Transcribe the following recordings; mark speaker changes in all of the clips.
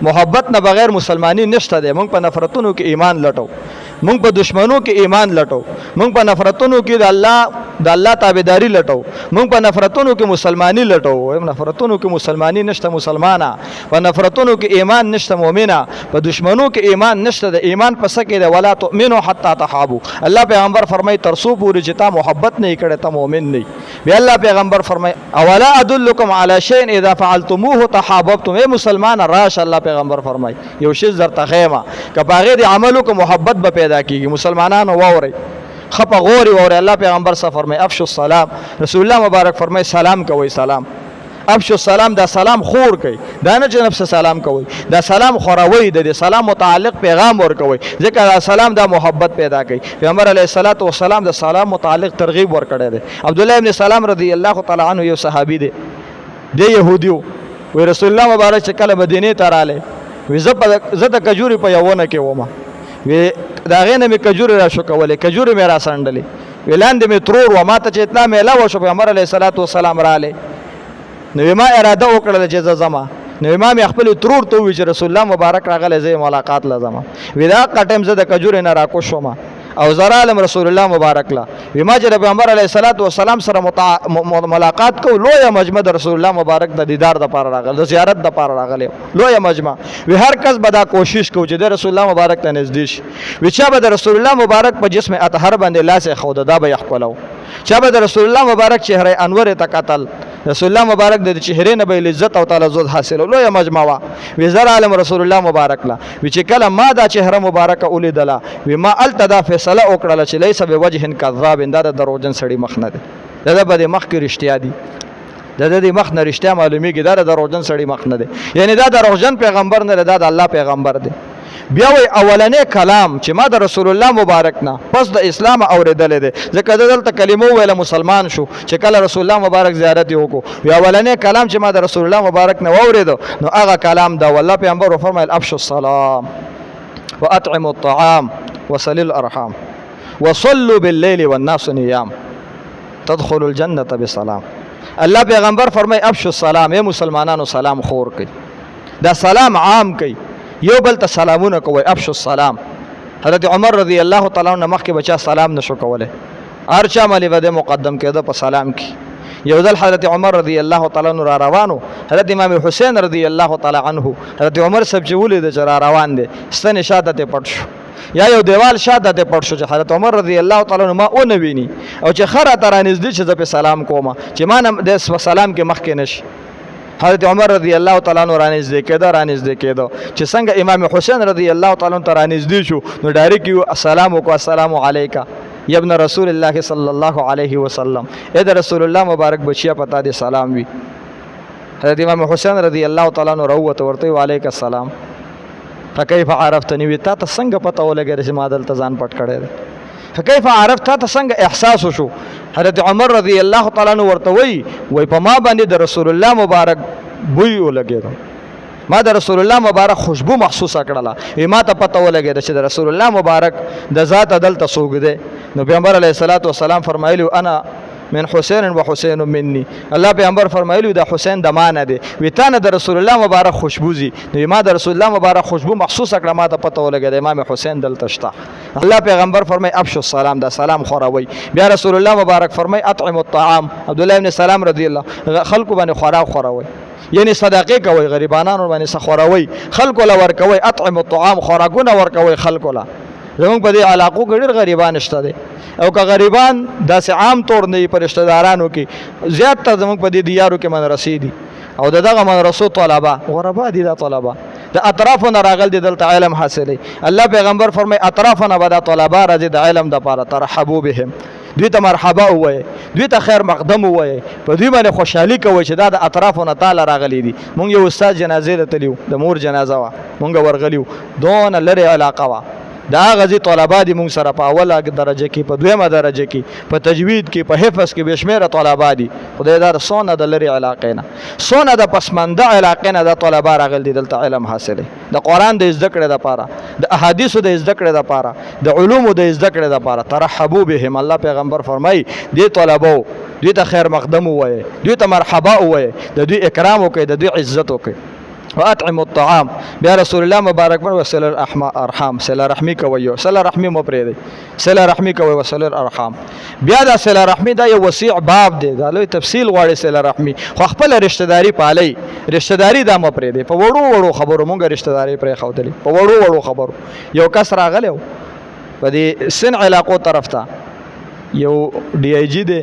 Speaker 1: محبت نه بغیر مسلمانی نشته دی. موږ په نفرتونو کې ایمان لټو، موږ په دشمنو کې ایمان لټو، موږ په نفرتونو کې د الله تابعداري لټو، موږ په نفرتونو کې مسلمانی لټو. نفرتونو کې مسلمانی نشته مسلمانه، په نفرتونو کې ایمان نشته مؤمنه، په دشمنو کې ایمان نشته. د ایمان په سکه دی ولا تؤمنو حتا تحابو. الله پیغمبر فرمای ترسو پوری چې تا محبت نه کړه ته مؤمن نه. بیا الله پیغمبر فرمای اولا ادلکم علی شیء اذا فعلتموه تحاببتم. اے مسلمان راش، الله پیغمبر فرمای یو شی درته خیمه کپاغه د عملو کو محبت به پیدا کیږي. مسلمانانو ووري خپه غوري ووري. الله پیغمبر صلی فرمای افشوا السلام. رسول الله مبارک فرمای سلام کوي. سلام افشوا السلام، دا سلام خور کوي، دا نه چې نفس سلام کوي، دا سلام خوروي، د سلام متعلق پیغام ور کوي، ځکه دا سلام دا محبت پیدا کوي. پیغمبر علیه الصلاۃ والسلام د سلام متعلق ترغیب ور کړی دی. عبد الله ابن سلام رضی الله تعالی عنه یو صحابي دی، د يهودیو. وی رسول الله مبارک چې کله مدینه ته رااله، وی زه د کجوري په یوونه کې ومه، وی دا غینه می کجوري را شو کولې، کجوري مې را سندلې، ویلاندې می ترور و ما ته چې اتنا مې لا و شو. پیغمبر علیه الصلاۃ والسلام رااله، نو ما اراده وکړه چې زما، نو ما مې خپل ترور ته وی چې رسول الله مبارک راغله زه ملاقات لازم. وی دا قټم زه د کجوري نه را کو شوم او زرالم رسول الله مبارک لا. وی ما چې پیغمبر علیه الصلاۃ والسلام سره ملاقات کو، لوی مجمع د رسول الله مبارک د دیدار د پاره راغله، د زیارت د پاره راغله، لوی مجمع. وی هر کس به دا کوشش کو چې د رسول الله مبارک ته نږدې شي. وی چا به د رسول الله مبارک په جسم اطهر باندې لاس خود دا به یخپلو، چا به د رسول الله مبارک چهره انور ته قتل، رسول الله مبارک د چهره نه به عزت او تعالی زود حاصل لوی مجمع وا. وی زر عالم رسول الله مبارک لا. وی چې کله ما دا چهره مبارک اولیدله، وی ما التدا فیصله وکړه چې لیس به وجه کذاب، دا د دروغجن سړی مخ نه دی، دا به مخ کې رښتیا دی، دا د مخ نه رښتیا معلومیږي، دا د دروغجن سړی مخ نه دی. یعنی دا دروغجن پیغمبر نه، دا د الله پیغمبر دی. بیا وی اولنې کلام چې ما د رسول الله مبارک نه پس د اسلام اوریدل دي، ځکه دلته کلمو ویله مسلمان شو چې کله رسول الله مبارک زیارت وکړو. وی اولنې کلام چې ما د رسول الله مبارک نه اوریدو، نو هغه کلام دا والله پیغمبر فرمایل افشوا السلام واطعموا الطعام وصلوا الارحام وصلوا بالليل والناس نيام تدخلوا الجنه بسلام. الله پیغمبر فرمای افشوا السلام، اے مسلمانانو سلام خور کړئ، دا سلام عام کړئ، یو بل ته سلامونه کوي. افشوا السلام. حضرت عمر رضی الله تعالی عنہ مخکې بچا سلام نشو کوله، هر چا باندې بده مقدم کېده په سلام کې. یو ځل حضرت عمر رضی الله تعالی عنہ را روانو، حضرت امام حسین رضی الله تعالی عنہ حضرت عمر سب چې ولید چې را روان دي، ستنه شاته ته پټ شو یا یو دیوال شاته ته پټ شو چې حضرت عمر رضی الله تعالی عنہ ما او نه ویني، او چې خره تر نږدې چې زه په سلام کوم چې ما نه د سلام کې مخکې نشي. حضرت عمر رضی الله تعالی عنہ رانږدې کېدو چې څنګه امام حسین رضی الله تعالی عنہ رانږدې شو، نو ډایرکټ یو السلام علیکم، السلام علیک یا ابن رسول الله صلی الله علیه وسلم، اې د رسول الله مبارک بچیا پتا دې سلام وی. حضرت امام حسین رضی الله تعالی عنہ روته ورته وعلیک السلام. فكيف عرفتني؟ وی تا ته څنګه پتا ولګی چې ما دلته ځان پټ کړی دی؟ فكيف عرفت؟ تا ته څنګه احساس وشو؟ حضرت عمر رضی الله تعالی عنہ ورته وی په ما باندې د رسول الله مبارک بوی ولګیدو، ما د رسول الله مبارک خوشبو محسوسه کړله، ما ته پته ولګېده چې د رسول الله مبارک د ذات دلته څوک دی. نو پیغمبر علیه الصلاۃ والسلام فرمایلی انا من حسین و حسین مني. الله پیغمبر فرمایلی دا حسین د ما نه دی، وی تا نه د رسول الله مبارک خوشبو زی، نو ما د رسول الله مبارک خوشبو محسوسه کړه، ما ته پته ولګېده امام حسین دلته شته. الله پیغمبر فرمای افشوا السلام، دا سلام خوروي. بیا رسول الله مبارک فرمای اطعموا الطعام. عبد الله ابن سلام رضی الله خلکو باندې خوراک خوروي، یعنی صدقه کوي، غریبانو باندې سخوروي، خلکو لا ور کوي. اطعموا الطعام، خوراکونه ور کوي خلکو لا. زموږ په دې علاقو کې ډېر غریبان شته دي، او که غریبان داسې عام طور نه په رشتہ دارانو کې زیات تر زموږ په دې دیارو کې مدرسې دي، او دغه مدرسو طلبه غربا دي، دا طلبه د اطرافونه راغل دي دلته علم حاصلې. الله پیغمبر فرمای اطرافونه به دا طلبه راځي د علم دپاره، ترحبوا بهم، دوی ته مرحبا ووایي، دوی ته خیر مقدم ووایي، په دوی باندې خوشحالي کوئ چې دا د اطرافونه تعالی راغلي دي. مونږ یو استاد جنازې ته تللي وو، د مور جنازه وه، مونږ ورغلي وو، دونه لرې علاقه وه. دا غزي طلبه دي مونږ سره په اوله درجه کې، په دویمه درجه کې، په تجوید کې، په حفظ کې بې شمېره طلبه دي. خدای دار څونه د لرې علاقې نه، څونه د پسمانده علاقې نه دا طلبه راغلي دي دلته علم حاصلوي، د قرآن د زده کړې دپاره، د احادیثو د زده کړې دپاره، د علومو د زده کړې دپاره. ترحبوا بهم، الله پیغمبر فرمایي دې طلبو دوی ته خیر مقدم ووایي، دوی ته مرحبا ووایي، د دوی اکرام وکړئ، د دوی عزت وکړئ. واطعم الطعام بیا رسول الله مبارک پر وصل الارحام صله رحمی کوي صله رحمی مو پرې دی صله رحمی کوي وصل الارحام بیا دا صله رحمی دا یو وسیع باب دی دا لوی تفصیل غواړي صله رحمی خو خپل رشتہ داری پالي رشتہ داری دا مو پرې دی په وړو وړو خبرو مونږ رشتہ داری پرې خوتلی په وړو وړو خبرو یو کس راغلو په دې سن علاقو طرف ته یو ډي آی جی دی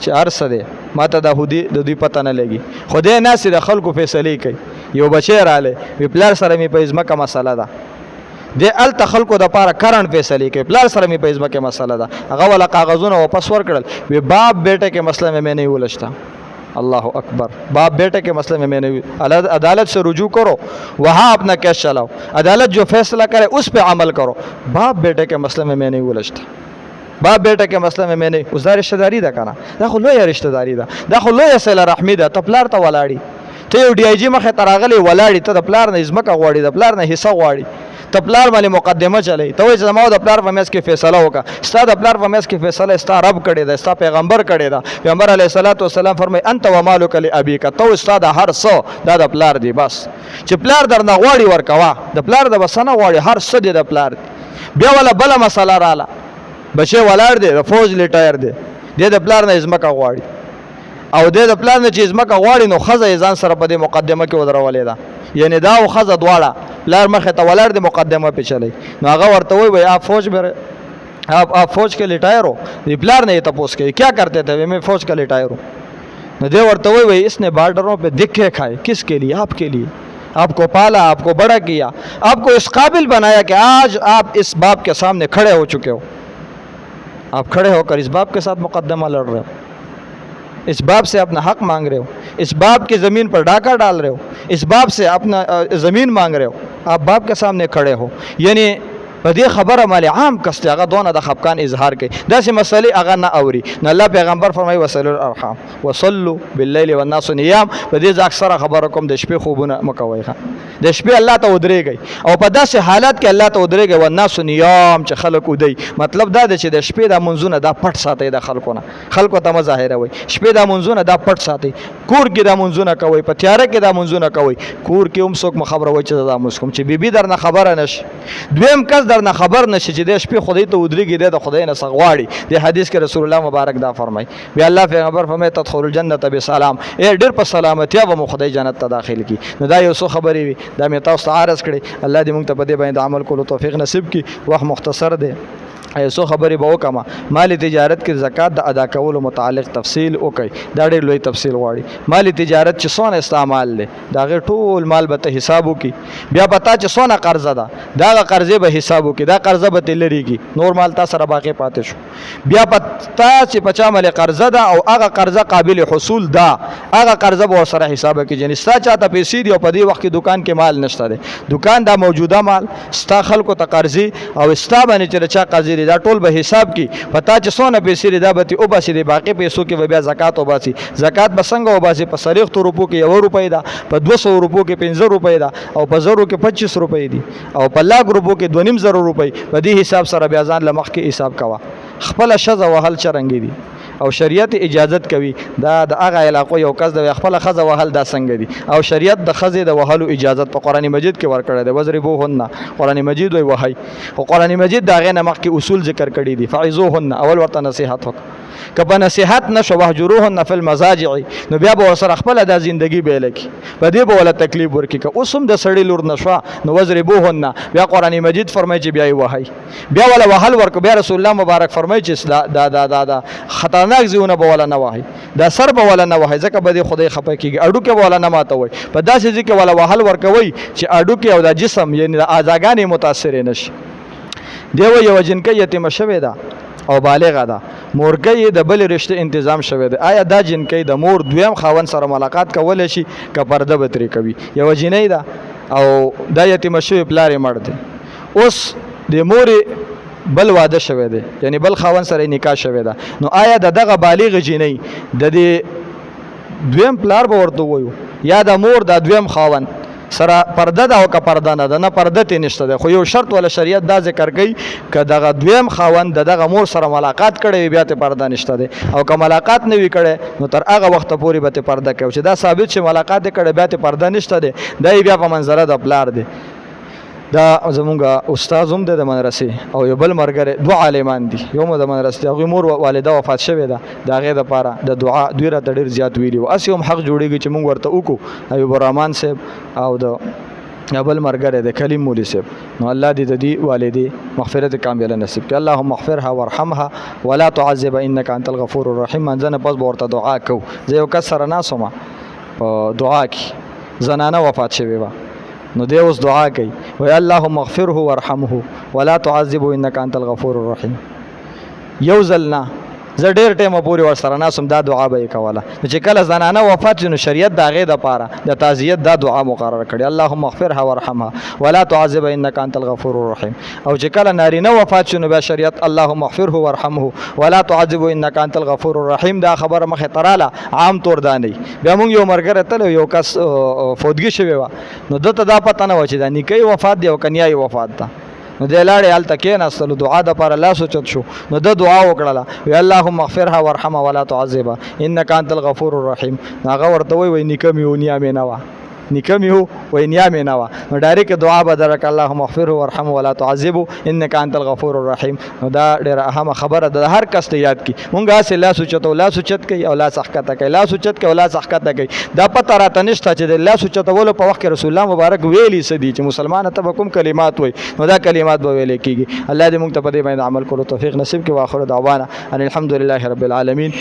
Speaker 1: چې ارسه دی ماته د دوی پته نه لګي خدای ناس د خلکو فیصله کوي یو بچی رااله وی پلار سره می په ځمکه مسله ده د ال خلکو د پاره کرن فیصله کوي پلار سره می په ځمکه مسله ده هغه ولا کاغذونه واپس ورکړل وی باپ بیٹه کې مسله میں نہیں ولشتا اللہ اکبر باپ بیٹے کے مسئلے میں نے عدالت سے رجوع کرو وہاں اپنا کیس چلاؤ عدالت جو فیصلہ کرے اس پہ عمل کرو باپ بیٹے کے مسئلے میں نہیں الجھتا باپ بیٹے کے مسئلے میں نے اس دا رشتہ داری دا کنا دا خو لوی رشتہ داری دا دا خو لوی صله رحمی دا ته پلار ته ولاړی ته یو ډي آی جی مخه تراغلی ولاړی ته د پلار نه ځمکه غواړي د پلار نه حصہ غواړي ته پلار باندې مقدمه چلی ته وایي چې زما د پلار په میس کې فیصله وکړه ستا د پلار په میس کې فیصله ستا رب کړې ده ستا پیغمبر کړې ده پیغمبر علیه الصلاۃ والسلام فرمایي انت ومالک لابیک ته ستا د هر څه دا د پلار دی بس چې پلار درنه غواړي ورکوا د پلار د بسنه غواړي هر څه دی د پلار بیا ولا بل مسله رااله بچي ولاړ دی د فوج لیټایر دی د پلار نه ځمکه غواړي او د پلان نه چې ځمکه غواړي نو خزه ځان سره په دې مقدمه کې ودرولې ده یعنی دا او خزه دواړه پلار مخه ته ولر د مقدمه په چلی نو هغه ورته وای آپ فوج میں آپ فوج کے لیٹائر ہو یہ پلار نے یہ تپوس کے کیا کرتے تھے میں فوج کا لیٹائر ہوں نو دے ورته وای اس نے بارڈروں پہ دکھے کھائے کس کے لیے آپ کے لیے آپ کو پالا آپ کو بڑا کیا آپ کو اس قابل بنایا کہ آج آپ اس باپ کے سامنے کھڑے ہو چکے ہو آپ کھڑے ہو کر اس باپ کے ساتھ مقدمہ لڑ رہے ہو اس باپ سے اپنا حق مانگ رہے ہو اس باپ کی زمین پر ڈاکہ ڈال رہے ہو اس باپ سے اپنا زمین مانگ رہے ہو آپ باپ کے سامنے کھڑے ہو یعنی په دې خبره مال عام کسته هغه دونه د خفقان اظهار کوي داسې مسلې هغه نه اوري نو الله پیغمبر فرمایي وصلوا الارحام وصلوا بالليل والناس نيام په دې ځکه اکثره خبره کوم د شپې خوبونه مکوي د شپې الله ته ودرېږي او په داسې حالات کې الله ته ودرېږي والناس نيام چې خلک ودی مطلب دا دی چې د شپې د منځونه دا پټ ساتي د خلکو نه خلکو ته مظاهره وي شپې د منځونه دا پټ ساتي کور کې د منځونه کوي په تیاره کې د منځونه کوي کور کې هم څوک خبره وي چې دا مسکم چې بیبي درنه خبره نشي دویم کس درنه خبر نشي چې د شپې خدای ته ودرېږي د خدای نه سغواړي د حدیث کې رسول الله مبارک دا فرمای بیا الله پیغمبر فرمای تدخل الجنه بسلام ډېر په سلامتی به خدای جنت ته داخل کی نو دا یو څه خبرې وي دا مې تاسو ته عرض کړي الله دې موږ ته په دې باندې عمل کولو توفیق نصیب کړي وخت مختصر دی ایسو خبرې به وکما مال تجارت کې زکات د ادا کولو متعلق تفصیل وکي دا ډېر لوی تفصیل غواړي مال تجارت چې څونه استعمال لې دا غیر ټول مال به ته حساب وکي بیا پتا چې څونه قرضه ده دا قرضې به حساب وکي دا قرضه به تلریږي نور مال تاسو سره باقی پاتې شو بیا پتا چې پچا مال قرضه ده او هغه قرضه قابل حصول ده هغه قرضه به سره حساب کې جن ستا چاته پیسې دی او په دې وخت کې دکان کې مال نشته ده دکان دا موجوده مال ستا خلکو ته قرضې او ستا باندې چې چا قرضې دا ټول به حساب کی پتا چې څونه پیسې دا به او باسي د باقي پیسو کې بیا زکات او باسي زکات به څنګه او باسي په سریخ تو روپو کې 1 روپۍ ده په 200 روپو کې 15 روپۍ ده او په زرو کې 25 روپۍ دي او په لاک روپو کې 2.5 روپۍ په دې حساب سره بیا ځان لمخ کې حساب کوا خپل شزه وهل چرنګي دي او شریعت اجازت کوي دا د هغه علاقو یو کس د خپل خزه وهل دا څنګه دي او شریعت د خزه د وهلو اجازت په قران مجید کې ورکړی دی وضربوهن قران مجید وی وهي او قران مجید دا غنه مخ کې اصول ذکر کړی دي فعظوهن اول ورته نصيحت وک کبه نصيحت نشو وهجروهن فی المزاجع نو بیا به سره خپل د ژوندۍ بیل کی په دې به ولا تکلیف ورکی که اوسم د سړی لور نشو نو وضربوهن بیا قران مجید فرمایي چې بیا وهي بیا ولا وهل ورک بیا رسول الله مبارک فرمایي چې دا خطرناک زیونه به ولا نه وهي دا سر به ولا نه وهي ځکه به د خدای خپه کیږي اډو کې ولا نه ماتوي په داسې ځکه ولا وهل ورکوي چې اډو کې او د جسم یعنی د اعضاګانې متاثر نشي دیو یو جنکه یتیم شوی دا او بالغه ده مورګي د بل رشته تنظیم شوی دی آیا دا جنکې د مور دویم خاون سره ملاقات کول شي که پرده به ترې کوي یو جنې ده او دا یتیم شوی پلار یې مړ دی اوس د مور بل واده شوی دی یعنی بل خاون سره نکاح شوی ده نو آیا دغه بالغ جنې د دې دویم پلار به ورته وایو یا د مور د دویم خاون سره پرده ده او که پرده نه ده، نه پرده تی نشته ده. خو یو شرط ولا شریعت دا ذکر کوي که دغه دویم خاوند د دغه مور سره ملاقات کړی وي بیا ته پرده نشته ده، او که ملاقات نه وي کړی نو تر هغه وخته پورې به ته پرده کوي. چې دا ثابت شي ملاقات یې کړی بیا ته پرده نشته ده، دا بیا په منظره د پلار دی. دا زمونږ استاد هم دی د مدرسې او یو بل ملګری دوه عالمان دي، یو مو د مدرسې د هغوی مور والده وفات شوې ده، د هغې دپاره د دعا دوی راته ډېر زیات ویلي وو. هسې هم حق جوړېږي چې مونږ ورته وکړو. حبیب الرحمن صاحب او د بل ملګری د کلیم مولي صاحب، نو الله دې د دې والدې مغفرت کامله نصیب کړي. اللهم اغفرها وارحمها ولا تعذب انك انت الغفور الرحیم. منځنه پس به ورته دعا کوو. زه یو کس سره ناست وم په دعا کې، زنانه وفات شوې وه، نو دی اوس دعا کوي وی اللهم اغفره وارحمه ولا تعذبه انك انت الغفور الرحیم. یو ځل نه، زه ډېر ټیمه پورې ورسره ناستم دا دعا به یې کوله. نو چې کله زنانه وفات شي نو شریعت د هغې دپاره د تعزیت دا دعا مقرره کړې، اللهم اغفرها وارحمها ولا تعذبها انك انت الغفور الرحیم. او چې کله نارینه وفات شي نو بیا شریعت اللهم اغفره وارحمه ولا تعذبه انك انت الغفور الرحیم. دا خبره مخې ته راله، عام طور دا نه. بیا موږ یو ملګری تللی، یو کس فوتګي شوی وه، نو ده ته دا پته نه وه چې دا نیکه وفات دی او که نیا وفات ده. نو دی لاړې هلته کېناستلو، دعا دپاره لاس اوچت شو، نو ده دعا وکړله وی اللهم اغفرها وارحمها ولا تعذبها انك انت الغفور الرحیم. نو هغه ورته وی نیکه مې و نیا مې نه وه، نیکه مې و وی نیا مې نه وه. نو ډایرکټ دعا به درکړه اللهم اغفره وارحمه ولا تعذبه انك انت الغفور الرحیم. نو دا ډېره اهمه خبره ده، هر کس ته یاد کړي. مونږ هسې لاس اوچتو، لاس اوچت کوي او لاس ښکته کوي، لاس اوچت کوي او لاس ښکته کوي. دا پته راته نشته چې د لاس اوچتولو په وخت کې رسول الله مبارک ویلي څه دي، چې مسلمانه ته به کوم کلمات وایي، نو دا کلمات به ویلې کېږي. الله دې مونږ ته په دې باندې عمل کولو توفیق نصیب کړي. واخر دعوانا ان الحمد لله رب العالمین.